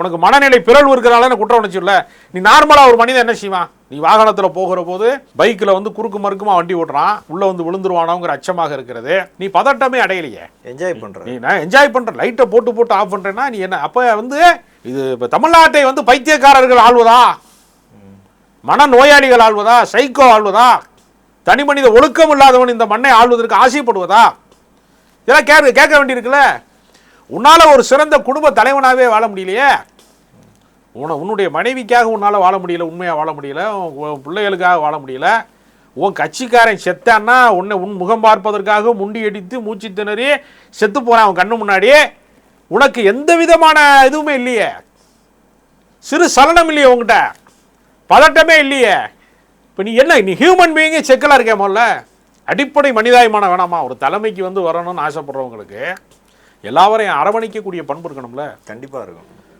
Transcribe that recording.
உனக்கு மனநிலை பிறழ்வு இருக்கிறனால குற்ற உணர்ச்சி இல்லை. நீ நார்மலாக ஒரு மனிதன் என்ன செய்வான்? நீ வாகனத்தில் போகிற போது பைக்கில் வந்து குறுக்கு மறுக்குமா வண்டி ஓட்டுறான், உள்ளே வந்து விழுந்துருவானோங்கிற அச்சமாக இருக்கிறது. நீ பதட்டமே அடையலையே, என்ஜாய் பண்ணுற. நீ நான் என்ஜாய் பண்ணுற, லைட்டை போட்டு ஆஃப் பண்ணுறேன்னா நீ என்ன? அப்போ வந்து இது இப்போ தமிழ்நாட்டை வந்து பைத்தியக்காரர்கள் ஆள்வதா, மன நோயாளிகள் ஆள்வதா, சைக்கோ ஆள்வதா, தனி மனித ஒழுக்கம் இல்லாதவன் இந்த மண்ணை ஆள்வதற்கு ஆசைப்படுவதா? இதெல்லாம் கேட்க வேண்டியிருக்குல்ல. உன்னால் ஒரு சிறந்த குடும்ப தலைவனாகவே வாழ முடியலையே. உன்னுடைய மனைவிக்காக உன்னால் வாழ முடியல, உண்மையாக வாழ முடியல, உன் பிள்ளைகளுக்காக வாழ முடியல. உன் கட்சிக்காரன் செத்தான்னா உன் முகம் பார்ப்பதற்காக முண்டி அடித்து மூச்சு திணறி செத்து போகிறான் அவன் கண்ணு முன்னாடி. உனக்கு எந்த விதமான இதுவுமே இல்லையே, சிறு சலனம் இல்லையே, உங்ககிட்ட பதட்டமே இல்லையே. இப்போ நீ என்ன, நீ ஹியூமன் பீயிங்கே செக்கலாக இருக்கே. முதல்ல அடிப்படை மனிதாயமான வேணாமா? ஒரு தலைமைக்கு வந்து வரணும்னு ஆசைப்படுறவங்களுக்கு எல்லாவரையும் அரவணைக்கக்கூடிய பண்பு இருக்கணும்ல. கண்டிப்பாக இருக்கும்.